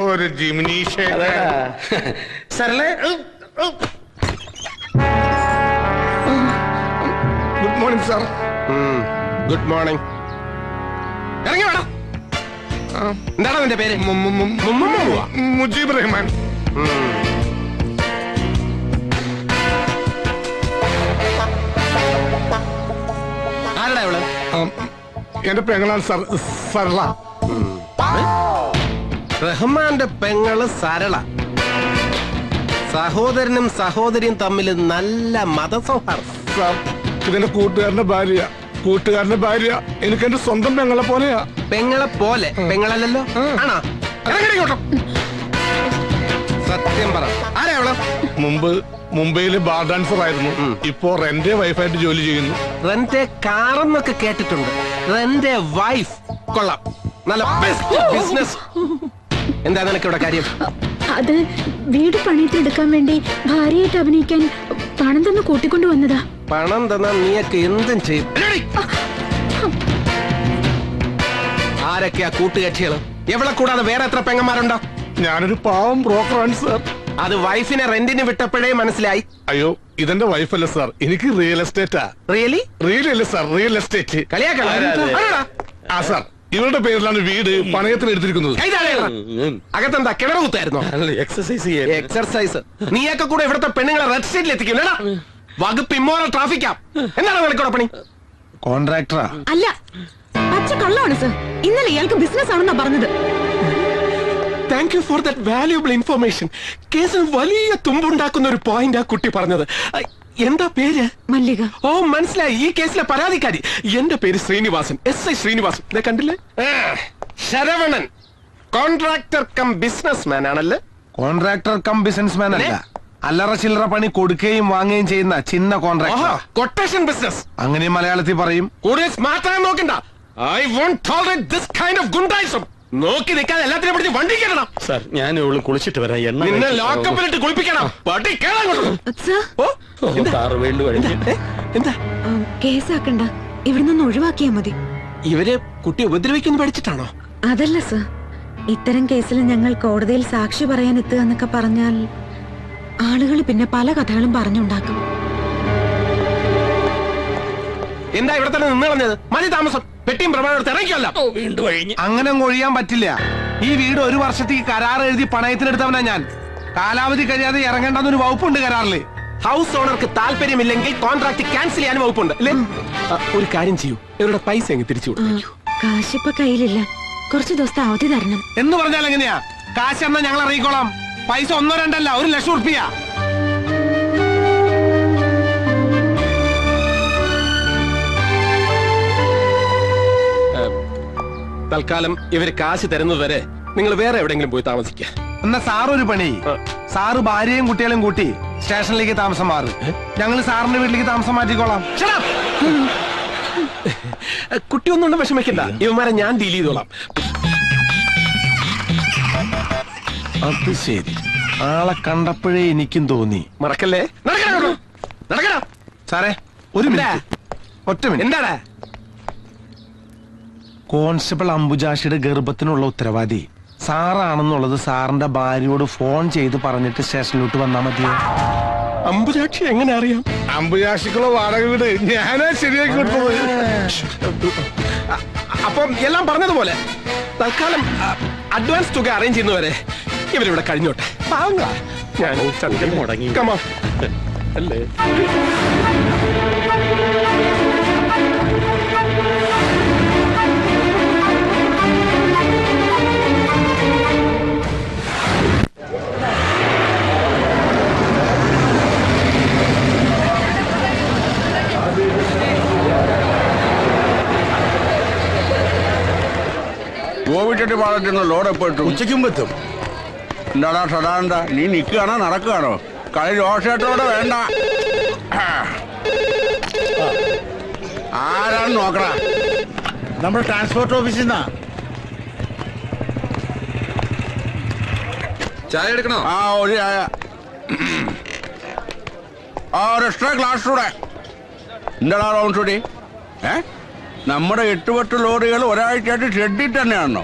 ഒരു ജിമിനീഷ സരളെ good morning sir. Good morning. ഇറങ്ങി വേണം. എന്താണ് നിന്റെ പേര്? മുജീബ് റഹ്മാൻ. ആരടാ ഇവള്? എന്റെ പെങ്ങളാണ് സാർ, സരള. റഹ്മാന്റെ പെങ്ങള് സരള. സഹോദരനും സഹോദരിയും തമ്മിൽ നല്ല മതസൗഹാർദ്ദം. സാർ, ഇതെന്റെ കൂട്ടുകാരന്റെ ഭാര്യ. എനിക്ക് എന്റെ സ്വന്തം പെങ്ങളെ പോലെയാ. പെങ്ങളെ പോലെ? പെങ്ങളല്ലല്ലോ. ആണോ? സത്യം പറ, ആരാ അവള്? മുംബൈയിലെ ബാർ ഡാൻസർ ആയിരുന്നു. ഇപ്പോ റെന്റെ വൈഫായിട്ട് ജോലി ചെയ്യുന്നു. റെന്റെ കാറെന്നൊക്കെ കേട്ടിട്ടുണ്ട്. റെന്റെ വൈഫ് കൊള്ളാം, നല്ല ബിസിനസ്. എന്താ നിനക്ക് ഇവിടെ കാര്യം? അത് വീട് പണിയത്തിലെടുക്കാൻ വേണ്ടി ഭാര്യയായിട്ട് അഭിനയിക്കാൻ പണം തന്ന് കൂട്ടിക്കൊണ്ടു വന്നതാ. പണം തന്നാ നീയൊക്കെ എന്തും ചെയ്യും. ആരൊക്കെയാ കൂട്ടുകക്ഷികള്? എവിടെ കൂടാതെ വേറെ എത്ര പെങ്ങന്മാരുണ്ടോ? ഞാനൊരു പാവം ബ്രോക്കറാണ് സാർ. അത് വൈഫിനെ റെന്റിന് വിട്ടപ്പോഴേ മനസ്സിലായി. അയ്യോ, ഇതെന്റെ വൈഫല്ല സാർ, എനിക്ക് റിയൽ എസ്റ്റേറ്റാ. റിയലി? റിയൽ അല്ലേ സാർ, റിയൽ എസ്റ്റേറ്റ്. കളിയാക്കളാ? ആ സാർ, ഇവരുടെ പേരിലാണ് വീട് പണയത്തിന് എടുത്തിരിക്കുന്നത്. അകത്തെന്താ കിണർ കുത്തായിരുന്നോ? എക്സർസൈസ്. നീയൊക്കെ കൂടെ ഇവിടുത്തെ പെണ്ണുങ്ങളെ റെഡ് സ്റ്റേറ്റിൽ എത്തിക്കില്ലടാ. വകുപ്പ് ഇമ്മോറൽ ട്രാഫിക്കാ. എന്താണ് നിനക്കൂടെ പണി? കോൺട്രാക്ടറാ? അല്ല, പച്ച കള്ളമാണ് സർ. ഇന്നലെ ഇയാൾക്ക് ബിസിനസ് ആണെന്നാ പറഞ്ഞത്. Thank you for that valuable information. കേസിന് വലിയ തുമ്പുണ്ടാക്കുന്ന ഒരു പോയിന്റ് ആ കുട്ടി പറഞ്ഞത്. എന്താ പേര്? മല്ലിക. ഓ, മനസ്സിലായി, ഈ കേസിലെ പരാതിക്കാരി. എന്റെ പേര് ശ്രീനിവാസൻ, SI ശ്രീനിവാസൻ. ഇതേ കണ്ടില്ലേ? Saravanan contractor cum business man ആണല്ലേ? കോൺട്രാക്ടർ കം ബിസിനസ് മാൻ അല്ല, അല്ലറ ചില്ലറ പണി കൊടുക്കുകയും വാങ്ങുകയും ചെയ്യുന്ന ചിന്ന കോൺട്രാക്ടർ. കൊട്ടേഷൻ ബിസിനസ് അങ്ങനെ മലയാളത്തിൽ പറയും. കൂടുതൽ സ്മാർട്ട് ആകാൻ നോക്കണ്ട. I won't tolerate this kind of ഗുണ്ടായിസം. നോക്കി നിൽക്കാതെ എല്ലാത്തിനും പിടിച്ച് വണ്ടി കയറണം. സാർ, ഞാൻ ഇവള് കുളിച്ചിട്ട് വരാം. നിന്നെ ലോക്കപ്പിലിട്ട് കുളിപ്പിക്കണം. പട്ടി കേറാൻ എന്താ കേസാക്കണ്ട, ഇവിടെ നിന്ന് ഒഴിവാക്കിയാ മതി. ഇവര് കുട്ടി ഉപദ്രവിക്കുന്നു പഠിച്ചിട്ടാണോ? അതല്ല സർ, ഇത്തരം കേസിൽ ഞങ്ങൾ കോടതിയിൽ സാക്ഷി പറയാൻ എത്തുക എന്നൊക്കെ പറഞ്ഞാൽ ആളുകൾ പിന്നെ പല കഥകളും പറഞ്ഞുണ്ടാക്കും. എന്താ ഇവിടെ തന്നെ നിന്ന് കളഞ്ഞത്? മതി താമസം. പെട്ടിയും പ്രമാണം ഇറങ്ങിയല്ല. അങ്ങനെ ഒഴിയാൻ പറ്റില്ല. ഈ വീട് 1 വർഷത്തേക്ക് കരാർ എഴുതി പണയത്തിനെടുത്തവനാ ഞാൻ. കാലാവധി കഴിയാതെ ഇറങ്ങേണ്ടെന്നൊരു വകുപ്പുണ്ട് കരാറില്. ഹൗസ് ഓണർക്ക് താല്പര്യമില്ലെങ്കിൽ കോൺട്രാക്ട് ക്യാൻസൽ ചെയ്യാൻ വകുപ്പുണ്ട് അല്ലേ? ഒരു കാര്യം ചെയ്യൂ, ഇവരുടെ പൈസ എങ്ങ് തിരിച്ചു കൊടുക്കൂ. കാശിപ്പ കയ്യിലില്ല, കുറച്ചു ദിവസത്തെ അവധി തരണം. എന്ന് പറഞ്ഞാൽ എങ്ങനെയാ? കാശ് എന്നാ ഞങ്ങൾ അറിയിക്കോളാം. പൈസ 1 2 അല്ല, 1 ലക്ഷം ഉറുപ്പിക. തൽക്കാലം ഇവര് കാശ് തരുന്നതുവരെ നിങ്ങൾ വേറെ എവിടെയെങ്കിലും പോയി താമസിക്കുക. എന്നാ സാറൊരു പണി, സാറ് ഭാര്യയും കുട്ടികളും കൂട്ടി സ്റ്റേഷനിലേക്ക് താമസം മാറും. ഞങ്ങൾ സാറിന്റെ വീട്ടിലേക്ക് താമസം മാറ്റിക്കോളാം. കുട്ടിയൊന്നും വിഷമിക്കണ്ട, ഇവന്മാരെ ഞാൻ ഡീൽ ചെയ്തോളാം. അത് ശരി, ആളെ കണ്ടപ്പോഴേ എനിക്കും തോന്നി. മറക്കല്ലേ? നടക്കണോ സാറേ? ഒരു മിനിറ്റ്, ഒറ്റ മിനിറ്റ്. എന്താടാ? കോൺസ്റ്റബിൾ അംബുജാഷിയുടെ ഗർഭത്തിനുള്ള ഉത്തരവാദി സാറാണെന്നുള്ളത് സാറിന്റെ ഭാര്യയോട് ഫോൺ ചെയ്ത് പറഞ്ഞിട്ട് സ്റ്റേഷനിലോട്ട് വന്നാ മതിയോ? അംബുജാക്ഷി എങ്ങനെ അറിയാം? അംബുജാക്ഷിക്കുള്ള വാടക വീട് ഞാനാ ശരിയാക്കി കൊടുത്തത്. അപ്പം എല്ലാം പറഞ്ഞതുപോലെ തൽക്കാലം അഡ്വാൻസ് തുക അറേഞ്ച് ചെയ്യുന്നവരെ ഇവരിവിടെ കഴിഞ്ഞോട്ടെ. ഞാൻ മുടങ്ങി അല്ലേ? ഗോവിച്ചട്ടി പാടത്തുനിന്ന് ലോഡ് എപ്പോ ഇട്ടു? ഉച്ചയ്ക്കും എത്തും. എന്താടാ സദാനന്ദ, നീ നിൽക്കുകയാണോ നടക്കുകയാണോ? കളി രോഷേട്ടോടെ വേണ്ട. ആരാണ് നോക്കണ? നമ്മുടെ ട്രാൻസ്പോർട്ട് ഓഫീസിൽ നിന്നാ. ചായ എടുക്കണോ? ആ, ഒരു ചായ. ഒരു എക്സ്ട്രാ ഗ്ലാസ് കൂടെ. എന്താടാ റൗണ്ട് ഷൂട്ടി? നമ്മുടെ 8 ലോറികൾ ഒരാഴ്ചയായിട്ട് ഷെഡിൽ തന്നെയാണോ?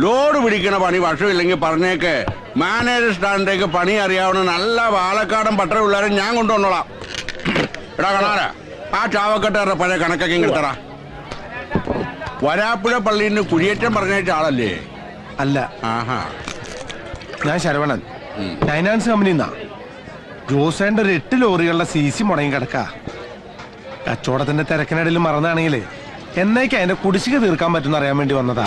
ലോഡ് പിടിക്കണ പണി വർഷമില്ലെങ്കിൽ പറഞ്ഞേക്ക്. മാനേജർ സ്റ്റാൻഡിലേക്ക് പണി അറിയാവുന്ന നല്ല പാലക്കാടൻ പട്ടണ പിള്ളേരെ ഞാൻ കൊണ്ടുവന്നോളാം. എടാ കണാര, ആ ചാവക്കെട്ടാരുടെ പഴയ കണക്കൊക്കെ കിട്ടടാ. വരാപ്പുഴ പള്ളിന്ന് കുടിയേറ്റം പറഞ്ഞേറ്റ ആളല്ലേ? അല്ല, ആഹാ. ഞാൻ ശരവണൻ, ഫൈനാൻസ് കമ്പനിന്നാ. ജോസേന്റെ ഒരു 8 ലോറികളുടെ CC മുടങ്ങി കിടക്ക. കച്ചവടത്തിന്റെ തിരക്കിനിടയിൽ മറന്നാണെങ്കിലേ എന്നേക്ക് അതിന്റെ കുടിശ്ശിക തീർക്കാൻ പറ്റുന്ന അറിയാൻ വേണ്ടി വന്നതാ.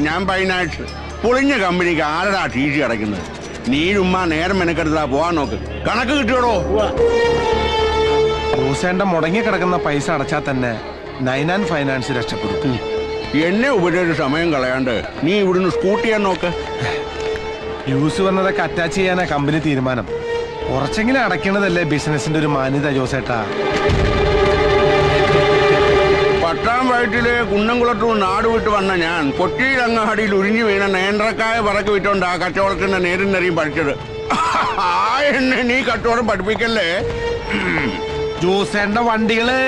ഞാൻ ഫൈനാൻസ് പൊളിഞ്ഞ കമ്പനിക്ക് ആരടാ TC അടയ്ക്കുന്നത്? നീ ഉമ്മ നേരം മെനക്കെടുത്താ പോവാൻ നോക്ക്. കണക്ക് കിട്ടിയോടോ? ജോസേന്റെ മുടങ്ങി കിടക്കുന്ന പൈസ അടച്ചാൽ തന്നെ 99 ഫൈനാൻസ് രക്ഷപ്പെടും. എന്നെ ഉപരിയൊരു സമയം കളയാണ്ട് നീ ഇവിടുന്ന് സ്കൂട്ട് ചെയ്യാൻ നോക്ക്. യൂസ് വന്നതൊക്കെ അറ്റാച്ച് ചെയ്യാനാ കമ്പനി തീരുമാനം. കുറച്ചെങ്കിലും അടയ്ക്കണതല്ലേ ബിസിനസിന്റെ ഒരു മാന്യത ജോസേട്ടാ. പട്ടാം വയറ്റിലെ കുന്നംകുളത്തും നാട് വിട്ട് വന്ന ഞാൻ കൊച്ചിയിലങ്ങാടിയിൽ ഉരിഞ്ഞു വീണ നേന്ത്രക്കായ പറക്ക് വിട്ടോണ്ട് ആ കച്ചവടത്തിന്റെ നേരും നെറിയും പഠിച്ചത്. എന്നെ നീ കച്ചവടം പഠിപ്പിക്കല്ലേ. ജോസേന്റെ വണ്ടികള്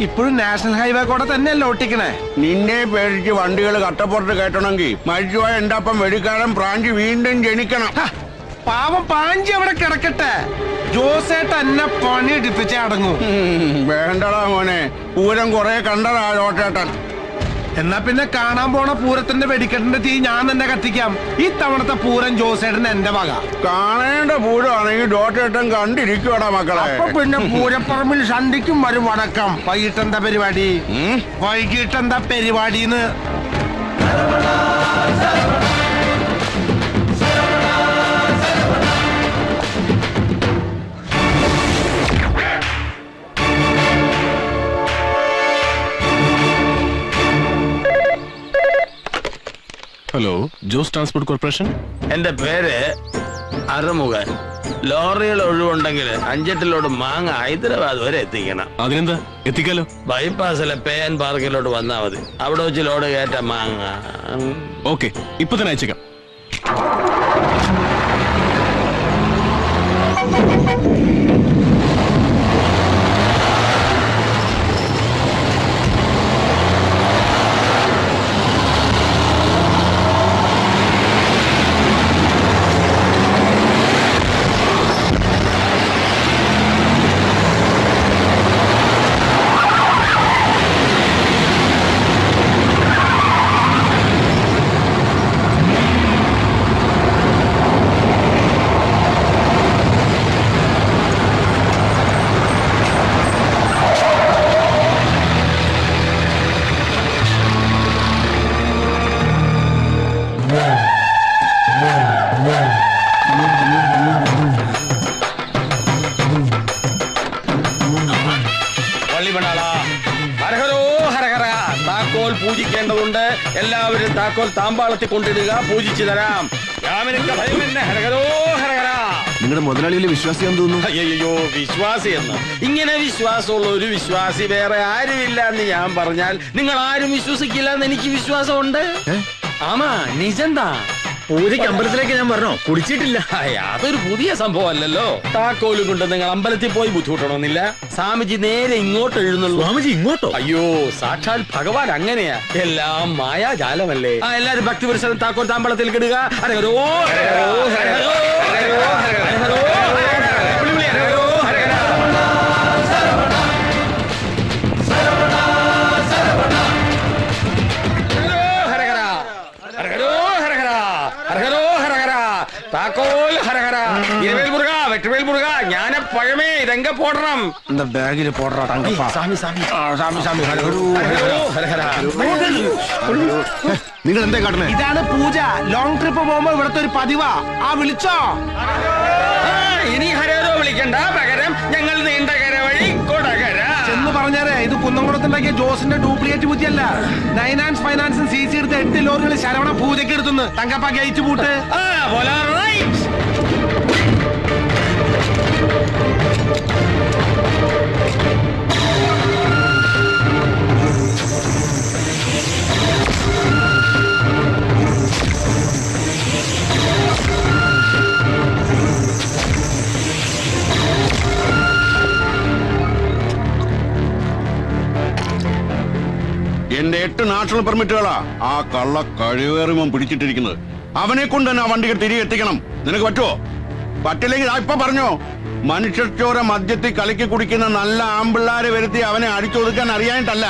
ഇപ്പോഴും നാഷണൽ ഹൈവേ കൂടെ തന്നെയല്ലേ ഒട്ടിക്കണേ. നിന്നെ പേടിച്ച് വണ്ടികൾ കട്ടപ്പുറത്ത് കയറ്റണമെങ്കിൽ മരിച്ചുപോയ എന്റെ അപ്പം വെടിക്കാരൻ പ്രാഞ്ചി വീണ്ടും ജനിക്കണം. പാവം പാഞ്ചി അവിടെ കിടക്കട്ടെ. ജോസേട്ട എന്നെ പണി എടുപ്പിച്ചേ അടങ്ങൂ. വേണ്ടടാ മോനെ, പൂരം കുറെ കണ്ടടാ ജോസേട്ടൻ. എന്നാ പിന്നെ കാണാൻ പോണ പൂരത്തിന്റെ വെടിക്കെട്ടിന്റെ തീ ഞാൻ തന്നെ കത്തിക്കാം. ഈ തവണത്തെ പൂരം ജോസേട്ടൻ എന്റെ വക. കാണേണ്ട പൂരമാണെങ്കിൽ ജോസേട്ടൻ കണ്ടിരിക്കുവാടാ മക്കളെ. അപ്പൊ പിന്നെ പൂരപ്പറമ്പിൽ സന്ധിക്കും വരും വണക്കം. വൈകിട്ടെന്താ പരിപാടി? വൈകിട്ടെന്താ പരിപാടിന്ന് ഹലോ, ജോസ് ട്രാൻസ്പോർട്ട് കോർപ്പറേഷൻ. എന്റെ പേര് അറുമുഖൻ. ലോറികൾ ഒഴിവുണ്ടെങ്കിൽ 5-8 ലോഡ് മാങ്ങ ഹൈദരാബാദ് വരെ എത്തിക്കണം. അതിനെന്താ, എത്തിക്കാലോ. ബൈപ്പാസിലെ പേൻ പാർക്കിലോട്ട് വന്നാൽ മതി. അവിടെ വെച്ച് ലോഡ് കയറ്റ മാങ്ങ. ഓക്കെ, ഇപ്പൊ തന്നെ അയച്ചേക്കാം. താക്കോൽ പൂജിക്കേണ്ടതുണ്ട്. എല്ലാവരും താക്കോൽ താമ്പാളത്തിൽ കൊണ്ടിടുക. പൂജിച്ചു തരാം. നിങ്ങളുടെ മുതലാളിയിലെ വിശ്വാസിയാന്ന് തോന്നുന്നു. അയ്യോ, വിശ്വാസി എന്ന് ഇങ്ങനെ വിശ്വാസമുള്ള ഒരു വിശ്വാസി വേറെ ആരുമില്ല എന്ന് ഞാൻ പറഞ്ഞാൽ നിങ്ങൾ ആരും വിശ്വസിക്കില്ല എന്ന് എനിക്ക് വിശ്വാസമുണ്ട്. ആമാ, നിജന്താ. പൂജയ്ക്ക് അമ്പലത്തിലേക്ക് ഞാൻ പറഞ്ഞോ, കുടിച്ചിട്ടില്ല. അതൊരു പുതിയ സംഭവം അല്ലല്ലോ. താക്കോലും കൊണ്ട് നിങ്ങൾ അമ്പലത്തിൽ പോയി ബുദ്ധിമുട്ടണമെന്നില്ല. സ്വാമിജി നേരെ ഇങ്ങോട്ട് എഴുന്നള്ളൂ. സ്വാമിജി ഇങ്ങോട്ടോ? അയ്യോ, സാക്ഷാൽ ഭഗവാൻ അങ്ങനെയാ. എല്ലാം മായാജാലമല്ലേ. എല്ലാരും ഭക്തിപുരുഷൻ താക്കോൽ താമ്പളത്തിൽ കിടുക. ഹരഹരോ ഹരഹരോ ഹരഹരോ ഹരഹരോ ഹരഹരോ താക്കോൽ ഹരഹര. ഇരുവേൽ മുരുക, വെട്ടുവേൽ മുരുക, ജ്ഞാന പഴമേ ഇതെങ്ക പോടണം. இந்த பேகில போடுறா தங்கப்பா. சாமி சாமி சாமி சாமி ഹരഹര. നിങ്ങൾ എന്താ കാട്ടണേ? ഇതാണ് പൂജ. ലോങ് ട്രിപ്പ് പോകുമ്പോ ഇവിടത്തെ ഒരു പതിവാ. ആ വിളിച്ചോ? ഇനി ഹരഹരോ വിളിക്കണ്ട, പകരം ഞങ്ങൾ നീണ്ടകര വഴി കൊടകര ചെന്ന് പറഞ്ഞാരേ, ഇത് കുന്നംകുളത്തുണ്ടാക്കിയ ജോസിന്റെ ഡ്യൂപ്ലിക്കേറ്റ് ബുദ്ധിയല്ല. നൈനാൻസ് ഫൈനാൻസും CC എടുത്ത 8 ലോറികൾ ശരവണ പൂജയ്ക്ക് എടുത്തുന്ന്. തങ്കപ്പ ഗേറ്റ് പൂട്ട്. നാഷണൽ പെർമിറ്റുകളാ ആ കള്ള കഴിവേറിമം പിടിച്ചിട്ടിരിക്കുന്നത്. അവനെ കൊണ്ട് തന്നെ ആ വണ്ടികൾ തിരികെ എത്തിക്കണം. നിനക്ക് പറ്റുമോ? പറ്റില്ലെങ്കിൽ ഇപ്പൊ പറഞ്ഞോ. മനുഷ്യച്ചോര മദ്യത്തിൽ കലക്കി കുടിക്കുന്ന നല്ല ആമ്പിള്ളാരെ വരുത്തി അവനെ അടിച്ചൊതുക്കാൻ അറിയാനിട്ടല്ല.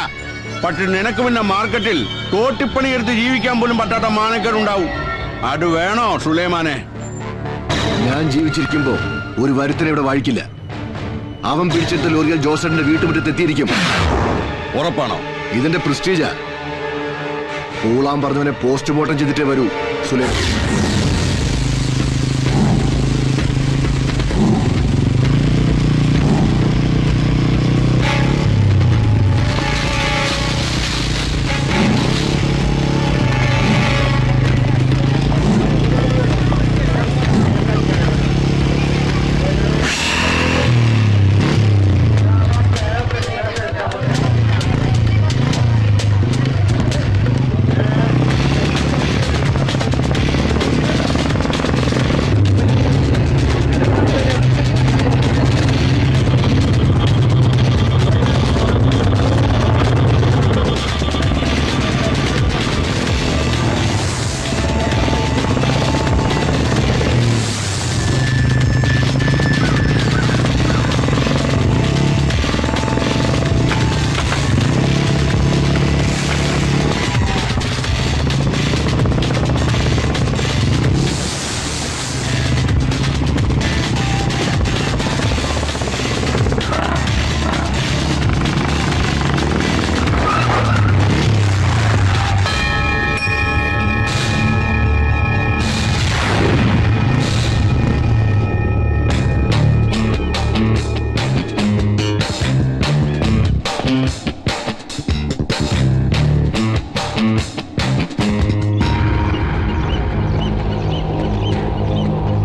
പക്ഷെ നിനക്ക് പിന്നെ മാർക്കറ്റിൽ തോട്ടിപ്പണി എടുത്ത് ജീവിക്കാൻ പോലും പറ്റാത്ത മാനക്കേടുണ്ടാവും. അത് വേണോ സുലൈമാനെ? ഞാൻ ജീവിച്ചിരിക്കുമ്പോ ഒരു വരുത്തനെ ഇവിടെ വാഴിക്കില്ല. അവൻ പിടിച്ചെടുത്ത ലോറികൾ ജോസേട്ടന്റെ വീട്ടുമുറ്റത്ത് എത്തിയിരിക്കും. ഉറപ്പാണോ? ഇതിന്റെ പ്രസ്റ്റീജാ. പൂളാൻ പറഞ്ഞവനെ പോസ്റ്റ്മോർട്ടം ചെയ്തിട്ടേ വരൂ സുലൈമാൻ.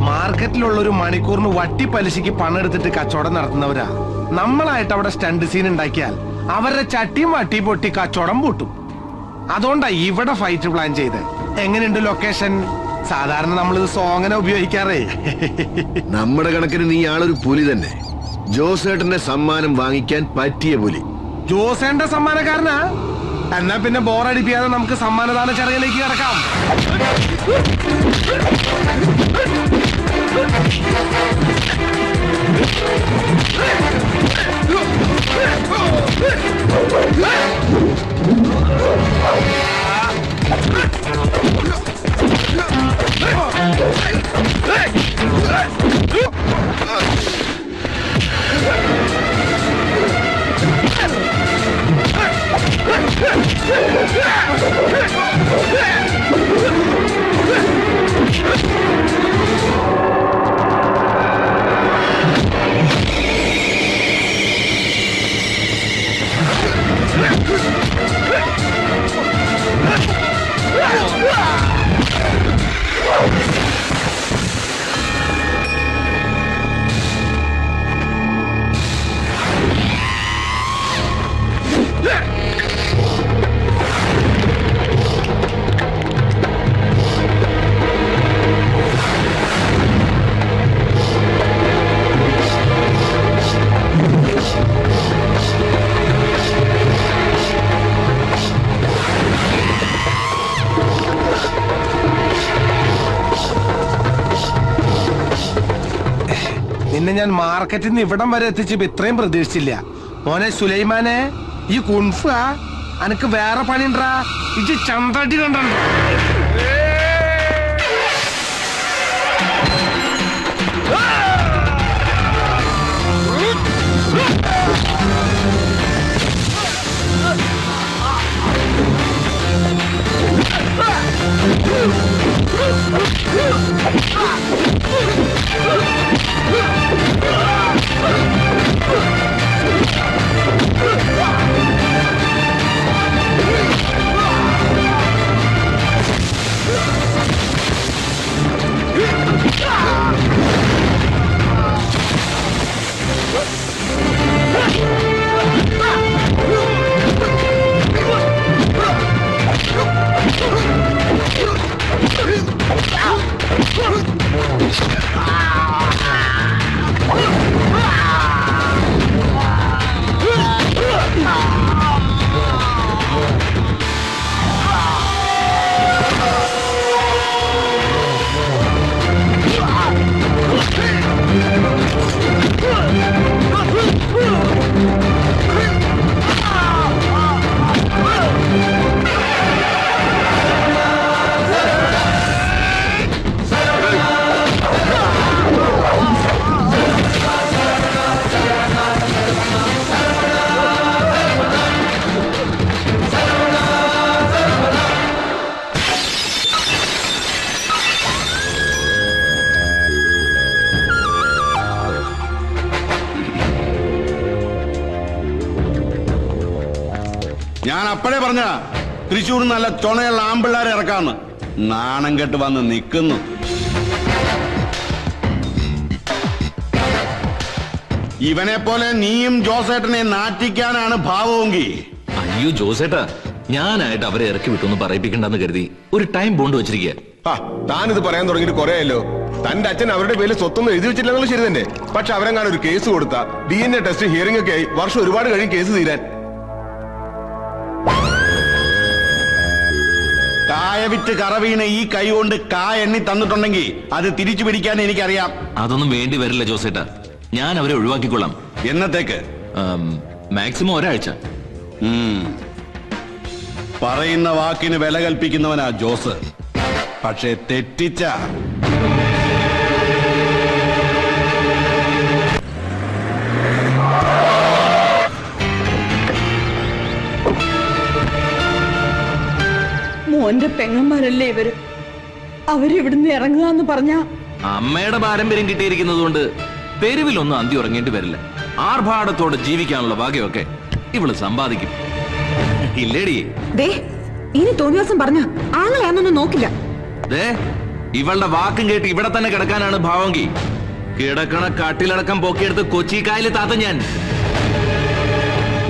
മാർക്കറ്റിലുള്ളൊരു മണിക്കൂറിന് വട്ടി പലിശയ്ക്ക് പണം എടുത്തിട്ട് കച്ചവടം നടത്തുന്നവരാ. നമ്മളായിട്ട് അവിടെ സ്റ്റണ്ട് സീൻ ഉണ്ടാക്കിയാൽ അവരുടെ ചട്ടിയും വട്ടി പൊട്ടി കച്ചവടം പൂട്ടും. അതുകൊണ്ടാ ഇവിടെ ഫൈറ്റ് പ്ലാൻ ചെയ്ത്. എങ്ങനെയുണ്ട് ലൊക്കേഷൻ? സാധാരണ നമ്മളിത് സോങ്ങനെ ഉപയോഗിക്കാറേ. നമ്മുടെ കണക്കിന് നീ ആളൊരു പുലി തന്നെ. ജോസേട്ടന്റെ സമ്മാനം വാങ്ങിക്കാൻ പറ്റിയ പുലി. ജോസേന്റെ സമ്മാനക്കാരനാ? എന്നാ പിന്നെ ബോറടിപ്പിക്കാതെ നമുക്ക് സമ്മാനദാന ചടങ്ങിലേക്ക് കിടക്കാം. നിന്നെ ഞാൻ മാർക്കറ്റിൽ നിന്ന് ഇവിടം വരെ എത്തിച്ചപ്പോ ഇത്രയും പ്രതീക്ഷിച്ചില്ല. മോനെ സുലൈമാനെ, ഈ കുൻഫ അനക്ക് വേറെ പണിണ്ടാ. ഇത് ചന്തടി കണ്ടോ? ഞാൻ അപ്പോഴേ പറഞ്ഞ തൃശ്ശൂർ നല്ല ചുണയുള്ള ആമ്പിള്ളാരെ ഇറക്കാന്ന്. നാണം കെട്ട് വന്ന് നിൽക്കുന്നു. ഇവനെ പോലെ നീയും ജോസേട്ടനെ നാറ്റിക്കാനാണ് ഭാവമെങ്കിൽ അയ്യോ ജോസേട്ടാ, ഞാനായിട്ട് അവരെ ഇറക്കി വിട്ടൊന്നും പറയിപ്പിക്കണ്ടെന്ന് കരുതി ഒരു ടൈം ബോണ്ട് വെച്ചിരിക്കുക. താനിത് പറയാൻ തുടങ്ങിയിട്ട് കുറെ ആയല്ലോ. തന്റെ അച്ഛൻ അവരുടെ പേരിൽ സ്വത്തൊന്നും എഴുതി വെച്ചില്ലെന്നുള്ള ശരി തന്നെ. പക്ഷെ അവരെങ്ങാനും ഒരു കേസ് കൊടുത്ത DNA ടെസ്റ്റ് ഹിയറിംഗ് ഒക്കെ ആയി വർഷം ഒരുപാട് കഴിയും കേസ് തീരാൻ. കായ വിറ്റ് കറവീണ ഈ കൈ കൊണ്ട് കായ എണ്ണി തന്നിട്ടുണ്ടെങ്കിൽ അത് തിരിച്ചു പിടിക്കാൻ എനിക്കറിയാം. അതൊന്നും വേണ്ടി വരില്ല ജോസേട്ടാ, ഞാൻ അവരെ ഒഴിവാക്കിക്കൊള്ളാം. എന്നത്തേക്ക്? മാക്സിമം ഒരാഴ്ച. പറയുന്ന വാക്കിന് വില കൽപ്പിക്കുന്നവനാ ജോസ്. പക്ഷെ തെറ്റിച്ച മോന്റെ പെങ്ങന്മാരല്ലേ ഇവര്? അവരിവിടുന്ന് ഇറങ്ങുക പറഞ്ഞ അമ്മയുടെ പാരമ്പര്യം കിട്ടിയിരിക്കുന്നത് കൊണ്ട് തെരുവിലൊന്നും അന്തി ഉറങ്ങേണ്ടി വരില്ല. ആർഭാടത്തോടെ ജീവിക്കാനുള്ള ഭാഗ്യമൊക്കെ ഇവള് സമ്പാദിക്കും. ഇല്ലേടി? ദേ, ഇനി തോന്നിയ ദിവസം പറഞ്ഞ ആങ്ങളെയാന്നൊന്നും നോക്കില്ല. ദേ, ഇവളുടെ വാക്കും കേട്ട് ഇവിടെ തന്നെ കിടക്കാനാണ് ഭാവമെങ്കിൽ കിടക്കണ കട്ടിലടക്കം പൊക്കിയെടുത്ത് കൊച്ചിക്കായല് താത്ത ഞാൻ.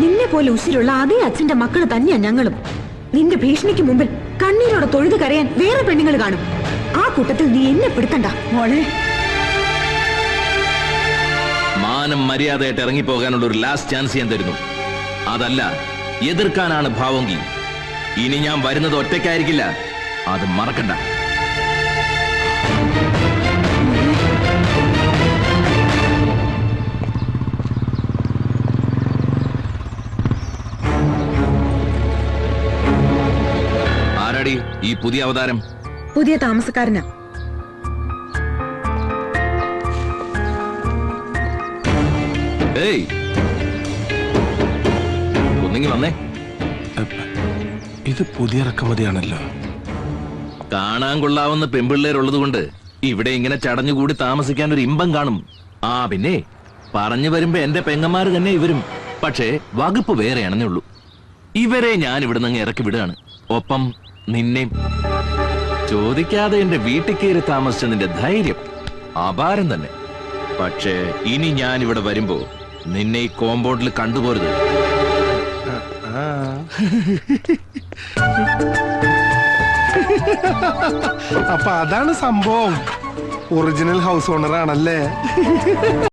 നിന്നെ പോലെ ഉശിരുള്ള അതേ അച്ഛന്റെ മക്കള് തന്നെയാ ഞങ്ങളും. നിന്റെ ഭീഷണിക്ക് മുമ്പിൽ കണ്ണീരോടെ തൊഴുത് കരയാൻ വേറെ പെണ്ണുങ്ങൾ കാണും. ആ കൂട്ടത്തിൽ നീ എന്നെ പെടുത്തണ്ട മോളെ. മാനം മര്യാദയായിട്ട് ഇറങ്ങിപ്പോകാനുള്ള ഒരു ലാസ്റ്റ് ചാൻസ് ഞാൻ തരുന്നു. അതല്ല എതിർക്കാനാണ് ഭാവമെങ്കിൽ ഇനി ഞാൻ വരുന്നത് ഒറ്റയ്ക്കായിരിക്കില്ല, അത് മറക്കണ്ട. ആരാടി ഈ പുതിയ അവതാരം? പുതിയ താമസക്കാരനാ. ഏയ്, ഒന്നെങ്കിൽ വന്നേ. ഇത് പുതിയ ഇറക്കുമതിയാണല്ലോ. കാണാൻ കൊള്ളാവുന്ന പെൺപിള്ളേരുള്ളത് കൊണ്ട് ഇവിടെ ഇങ്ങനെ ചടഞ്ഞുകൂടി താമസിക്കാൻ ഒരു ഇമ്പം കാണും. ആ പിന്നെ പറഞ്ഞു വരുമ്പോ എന്റെ പെങ്ങന്മാര് തന്നെ ഇവരും. പക്ഷേ വകുപ്പ് വേറെയാണെന്നേ ഉള്ളൂ. ഇവരെ ഞാൻ ഇവിടെ നിന്ന് ഇറക്കി വിടുകയാണ്. ഒപ്പം നിന്നെയും. ചോദിക്കാതെ എന്റെ വീട്ടിൽ കയറി താമസിച്ച നിന്റെ ധൈര്യം അപാരം തന്നെ. പക്ഷേ ഇനി ഞാൻ ഇവിടെ വരുമ്പോ നിന്നെ ഈ കോമ്പൗണ്ടിൽ കണ്ടുപോരുത്. അപ്പൊ അതാണ് സംഭവം. ഒറിജിനൽ ഹൗസ് ഓണർ ആണല്ലേ?